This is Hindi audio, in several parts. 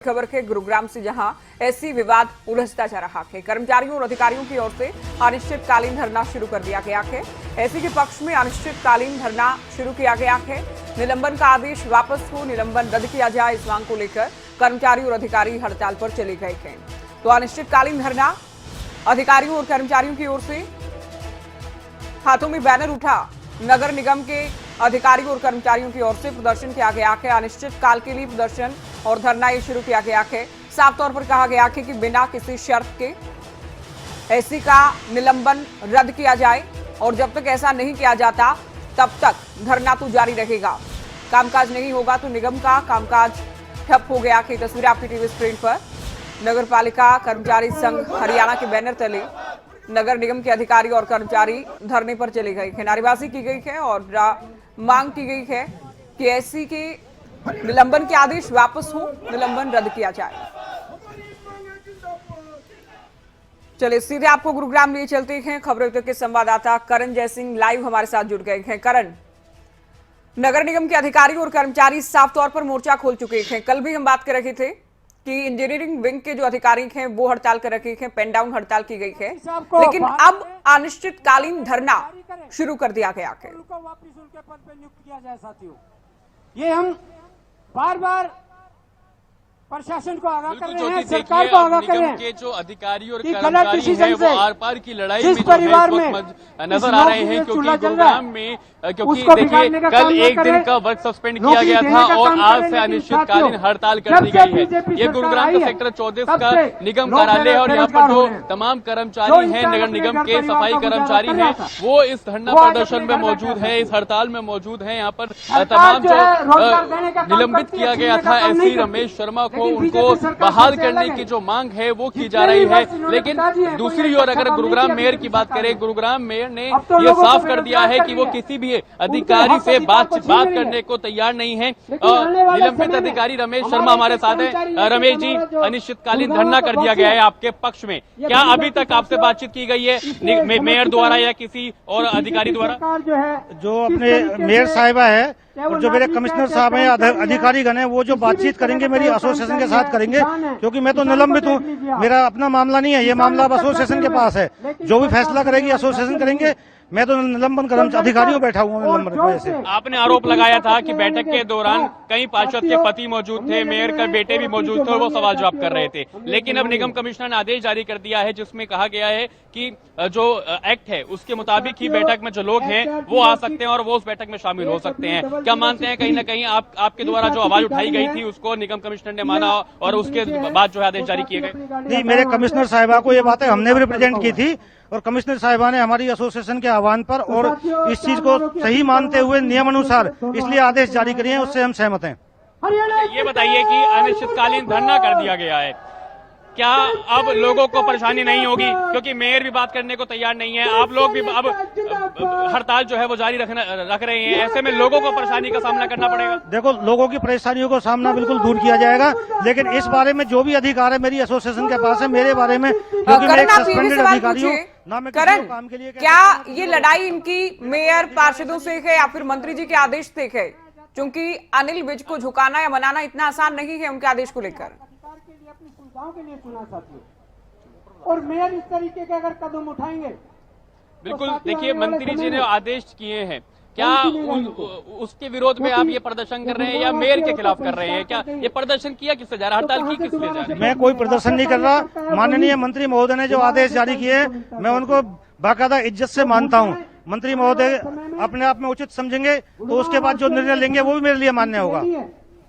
खबर है गुरुग्राम से, जहां ऐसी विवाद उलझता जा रहा है। कर्मचारियों और अधिकारियों की ओर से अनिश्चितकालीन धरना शुरू कर दिया गया है। ऐसी के पक्ष में अनिश्चितकालीन धरना शुरू किया गया है। निलंबन का आदेश वापस हो, निलंबन रद्द किया जाए, इस मांग को लेकर कर्मचारी और अधिकारी हड़ताल पर चले गए हैं। तो अनिश्चितकालीन धरना अधिकारियों और कर्मचारियों की ओर से, हाथों में बैनर उठा, नगर निगम के अधिकारियों और कर्मचारियों की ओर से प्रदर्शन किया गया है। अनिश्चित काल के लिए प्रदर्शन और धरना ये शुरू किया गया है। साफ तौर पर कहा गया है कि बिना किसी शर्त के एसी का निलंबन रद्द किया जाए और जब तक ऐसा नहीं किया जाता तब तक धरना तो जारी रहेगा। कामकाज नहीं होगा तो निगम का कामकाज ठप हो गया कि तस्वीर आपकी टीवी स्क्रीन पर। नगर पालिका कर्मचारी संघ हरियाणा के बैनर तले नगर निगम के अधिकारी और कर्मचारी धरने पर चले गए हैं। नारेबाजी की गई है और मांग की गई है कि एसी के निलंबन के आदेश वापस हो, निलंबन रद्द किया जाए। चलिए सीधे आपको गुरुग्राम लिए चलते हैं। खबरों के संवाददाता करण जयसिंह लाइव हमारे साथ जुड़ गए हैं। करण, नगर निगम के अधिकारी और कर्मचारी साफ तौर पर मोर्चा खोल चुके हैं। कल भी हम बात कर रहे थे कि इंजीनियरिंग विंग के जो अधिकारी हैं वो हड़ताल कर रखे हैं, पेन डाउन हड़ताल की गई है, लेकिन अब अनिश्चितकालीन धरना शुरू कर दिया गया है। वापिस उनके पद पे नियुक्त किया जाए। साथियों, ये हम बार बार प्रशासन को आगाह कर रहे हैं, सरकार को आगाह कर रहे हैं के जो अधिकारी और कर्मचारी हैं वो आर पार की लड़ाई में परिवार में नजर आ रहे हैं, क्योंकि गुरुग्राम में देखिए कल एक दिन का वर्क सस्पेंड किया गया था और आज से अनिश्चितकालीन हड़ताल कर दी गई है। ये गुरुग्राम का सेक्टर 14 का निगम कार्यालय है और यहाँ पर जो तमाम कर्मचारी हैं, नगर निगम के सफाई कर्मचारी हैं, वो इस धरना प्रदर्शन में मौजूद है, इस हड़ताल में मौजूद है। यहाँ पर तमाम जो निलंबित किया गया था एससी रमेश शर्मा को, उनको बहाल करने की जो मांग है वो की जा रही है। लेकिन दूसरी ओर अगर गुरुग्राम मेयर की बात करें, गुरुग्राम मेयर ने ये साफ कर दिया है कि वो किसी भी अधिकारी से बात करने को तैयार नहीं है। निलंबित अधिकारी रमेश शर्मा हमारे साथ है। रमेश जी, अनिश्चितकालीन धरना कर दिया गया है आपके पक्ष में, क्या अभी तक आपसे बातचीत की गई है मेयर द्वारा या किसी और अधिकारी द्वारा? जो अपने मेयर साहिबा है और जो मेरे कमिश्नर साहब हैं, अधिकारीगण हैं, वो जो बातचीत करेंगे मेरी एसोसिएशन के साथ करेंगे, क्योंकि मैं तो निलंबित हूँ, मेरा अपना मामला नहीं है, ये मामला अब एसोसिएशन के पास है। जो भी फैसला करेगी एसोसिएशन करेंगे। मैं तो निलंबन अधिकारियों बैठा हुआ निलंबन की वजह से। आपने आरोप लगाया था कि बैठक के दौरान कई पार्षद के पति मौजूद थे, मेयर का बेटे भी मौजूद थे और वो सवाल जवाब कर रहे थे, लेकिन अब निगम कमिश्नर ने आदेश जारी कर दिया है जिसमें कहा गया है कि जो एक्ट है उसके मुताबिक ही बैठक में जो लोग हैं वो आ सकते हैं और वो उस बैठक में शामिल हो सकते हैं। क्या मानते हैं कहीं ना कहीं आपके द्वारा जो आवाज उठाई गई थी उसको निगम कमिश्नर ने माना और उसके बाद जो है आदेश जारी किए गए? नहीं, मेरे कमिश्नर साहिबा को ये बातें हमने भी रिप्रेजेंट की थी और कमिश्नर साहिबा ने हमारी एसोसिएशन के आह्वान पर और इस चीज को सही मानते हुए नियम अनुसार इसलिए आदेश जारी किए हैं, उससे हम सहमत हैं। ये बताइए कि अनिश्चितकालीन धरना कर दिया गया है, क्या अब लोगों को परेशानी नहीं होगी? क्योंकि मेयर भी बात करने को तैयार नहीं है, आप लोग भी अब हड़ताल जो है वो जारी रख रहे हैं, ऐसे में लोगों को परेशानी का सामना करना पड़ेगा। देखो, लोगों की परेशानियों का सामना बिल्कुल दूर किया जाएगा, लेकिन इस बारे में जो भी अधिकार है मेरी एसोसिएशन के पास है, मेरे बारे में, क्योंकि मैं एक सस्पेंडेड अधिकारी हूँ, ना मैं किसी को काम के लिए। क्या ये लड़ाई इनकी मेयर पार्षदों से है या फिर मंत्री जी के आदेश से है? क्योंकि अनिल विज को झुकाना या मनाना इतना आसान नहीं है उनके आदेश को लेकर। अपनी सुविधाओं के लिए चुना साथियों, और मेयर इस तरीके के अगर कदम उठाएंगे बिल्कुल। देखिए, मंत्री जी ने आदेश किए हैं, क्या उसके विरोध में आप ये प्रदर्शन कर रहे हैं या मेयर के खिलाफ कर रहे हैं? क्या ये प्रदर्शन किया किससे जा रहा है, हड़ताल की किससे जा रही है? मैं कोई प्रदर्शन नहीं कर रहा। माननीय मंत्री महोदय ने जो आदेश जारी किए मैं उनको बाकायदा इज्जत से मानता हूँ। मंत्री महोदय अपने आप में उचित समझेंगे तो उसके बाद जो निर्णय लेंगे वो भी मेरे लिए मान्य होगा।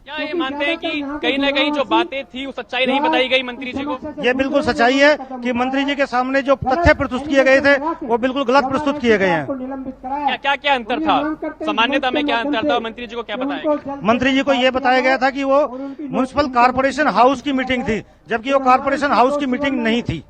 क्या ये मानते हैं कि कहीं ना कहीं जो बातें थी वो सच्चाई नहीं बताई गई मंत्री जी को? ये बिल्कुल सच्चाई है कि मंत्री जी के सामने जो तथ्य प्रस्तुत किए गए थे वो बिल्कुल गलत प्रस्तुत किए गए हैं। क्या अंतर था? सामान्यता में क्या अंतर था? मंत्री जी को क्या बताया? मंत्री जी को ये बताया गया था कि वो म्युनिसिपल कॉर्पोरेशन हाउस की मीटिंग थी, जबकि वो कॉर्पोरेशन हाउस की मीटिंग नहीं थी।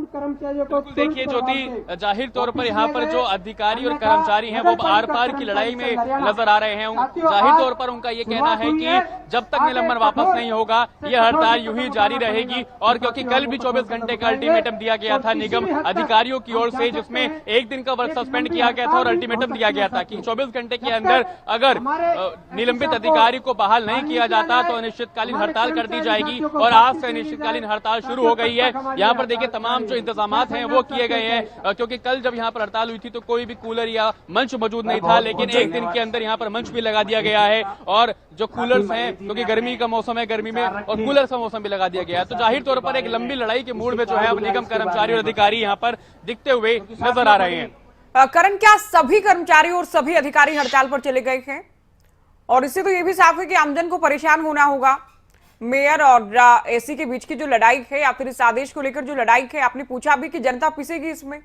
कर्मचारियों को बिल्कुल देखिए ज्योति, जाहिर तौर पर यहाँ पर जो अधिकारी और कर्मचारी हैं वो आर पार की लड़ाई में नजर आ रहे हैं। जाहिर तौर पर उनका ये कहना है कि जब तक निलंबन वापस नहीं होगा ये हड़ताल यूं ही जारी रहेगी। और क्योंकि कल भी 24 घंटे का अल्टीमेटम दिया गया था निगम अधिकारियों की ओर से, जिसमें एक दिन का वर्क सस्पेंड किया गया था और अल्टीमेटम दिया गया था कि 24 घंटे के अंदर अगर निलंबित अधिकारी को बहाल नहीं किया जाता तो अनिश्चितकालीन हड़ताल कर दी जाएगी। और आज से अनिश्चितकालीन हड़ताल शुरू हो गई है। यहाँ पर देखिए तमाम जो इंतजाम हैं वो किए गए हैं, क्योंकि कल जब यहाँ पर हड़ताल हुई थी तो कोई भी कूलर या मंच मौजूद नहीं था, लेकिन एक दिन के अंदर यहाँ पर मंच भी लगा दिया गया है। और जो कूलर्स हैं, क्योंकि गर्मी का मौसम है, गर्मी में और कूलर का मौसम भी लगा दिया गया है। तो जाहिर तौर पर एक लंबी लड़ाई के मूड में जो है अब निगम कर्मचारी और अधिकारी यहाँ पर दिखते हुए नजर आ रहे हैं। करण, क्या सभी कर्मचारी और सभी अधिकारी हड़ताल पर चले गए हैं? और इससे तो ये भी साफ है कि आमजन को परेशान होना होगा। मेयर और एसी के बीच की जो लड़ाई है या फिर इस आदेश को लेकर जो लड़ाई है, आपने पूछा भी कि जनता पिसेगी इसमें?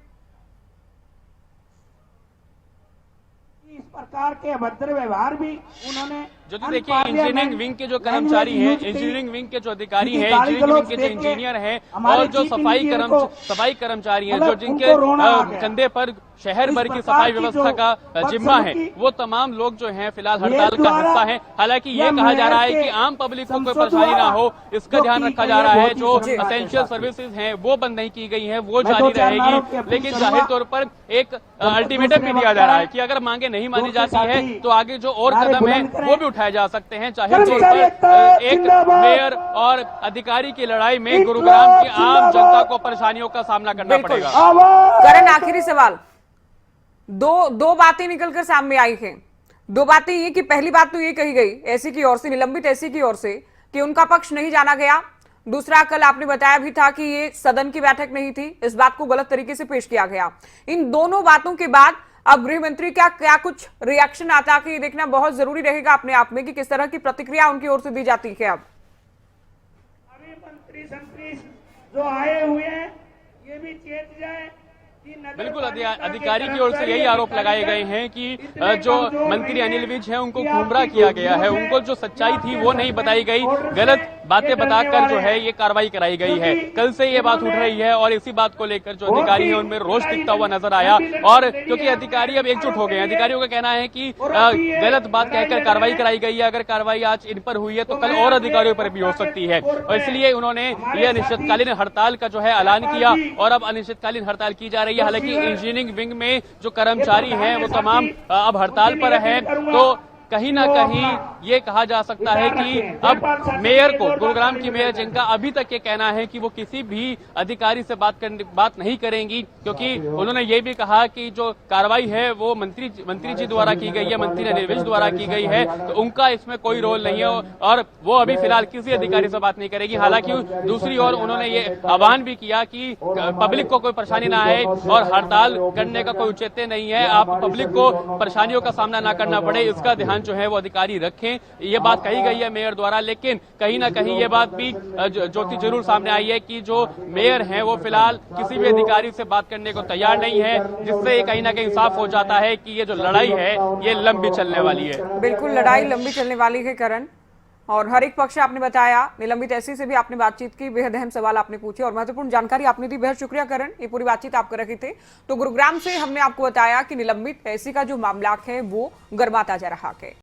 इस प्रकार के अभद्र व्यवहार भी उन्होंने जो देखिए इंजीनियरिंग विंग के जो कर्मचारी हैं, इंजीनियरिंग विंग के जो अधिकारी हैं, इंजीनियरिंग विंग के जो इंजीनियर हैं और जो सफाई कर्मचारी हैं, जो जिनके कंधे पर शहर भर की सफाई व्यवस्था का जिम्मा है, वो तमाम लोग जो हैं फिलहाल हड़ताल का हिस्सा हैं। हालांकि ये कहा जा रहा है कि आम पब्लिक को कोई परेशानी ना हो, इसका ध्यान रखा जा रहा है। जो एसेंशियल सर्विसेज हैं वो बंद नहीं की गई हैं, वो जारी रहेगी। लेकिन जाहिर तौर पर एक अल्टीमेटम भी दिया जा रहा है कि अगर मांगे नहीं मानी जाती है तो आगे जो और कदम है वो भी उठाए जा सकते हैं। जाहिर तौर पर एक मेयर और अधिकारी की लड़ाई में गुरुग्राम की आम जनता को परेशानियों का सामना करना पड़ेगा। करण, आखिरी सवाल, दो बातें निकलकर सामने आई हैं। दो बातें ये कि पहली बात तो ये कही गई एसी की ओर से, निलंबित एसी की ओर से, कि उनका पक्ष नहीं जाना गया। दूसरा, कल आपने बताया भी था कि ये सदन की बैठक नहीं थी, इस बात को गलत तरीके से पेश किया गया। इन दोनों बातों के बाद अब गृह मंत्री क्या कुछ रिएक्शन आता है कि ये देखना बहुत जरूरी रहेगा अपने आप में कि किस तरह की प्रतिक्रिया उनकी ओर से दी जाती है। अब मंत्री जो आए हुए हैं ये भी चेत जाए। बिल्कुल, अधिकारी की ओर से यही आरोप लगाए गए हैं कि जो मंत्री अनिल विज हैं उनको गुमराह किया गया है, उनको जो सच्चाई थी वो नहीं बताई गई, गलत बातें बताकर जो है ये कार्रवाई कराई गई है। कल से ये बात उठ रही है और इसी बात को लेकर जो अधिकारी है उनमें रोष दिखता हुआ नजर आया। और क्योंकि अधिकारी अब एकजुट हो गए हैं, अधिकारियों का कहना है कि गलत बात कहकर कार्रवाई कराई गई है, अगर कार्रवाई आज इन पर हुई है तो कल और अधिकारियों पर भी हो सकती है। और इसलिए उन्होंने ये अनिश्चितकालीन हड़ताल का जो है ऐलान किया और अब अनिश्चितकालीन हड़ताल की जा रही है। हालांकि इंजीनियरिंग विंग में जो कर्मचारी हैं वो तमाम अब हड़ताल पर हैं, तो कहीं ना कहीं ये कहा जा सकता है कि अब मेयर को, गुरुग्राम की मेयर जिनका अभी तक ये कहना है कि वो किसी भी अधिकारी से बात नहीं करेंगी, क्योंकि उन्होंने ये भी कहा कि जो कार्रवाई है वो मंत्री जी द्वारा की गई है, मंत्री अनिल विज द्वारा की गई है, तो उनका इसमें कोई रोल नहीं है और वो अभी फिलहाल किसी अधिकारी से बात नहीं करेगी। हालांकि दूसरी ओर उन्होंने ये आह्वान भी किया कि पब्लिक को कोई परेशानी ना आए और हड़ताल करने का कोई औचित्य नहीं है, आप पब्लिक को परेशानियों का सामना ना करना पड़े, इसका ध्यान जो है वो अधिकारी रखें। ये बात कही गई है मेयर द्वारा, लेकिन कहीं ना कहीं ये बात भी ज्योति जरूर सामने आई है कि जो मेयर हैं वो फिलहाल किसी भी अधिकारी से बात करने को तैयार नहीं है, जिससे कहीं ना कहीं साफ हो जाता है कि ये जो लड़ाई है ये लंबी चलने वाली है। बिल्कुल, लड़ाई लंबी चलने वाली है करण, और हर एक पक्ष आपने बताया। निलंबित एसी से भी आपने बातचीत की, बेहद अहम सवाल आपने पूछे और महत्वपूर्ण जानकारी आपने दी। बेहद शुक्रिया करण, ये पूरी बातचीत आप कर रहे थे। तो गुरुग्राम से हमने आपको बताया कि निलंबित एसी का जो मामला है वो गर्माता जा रहा है।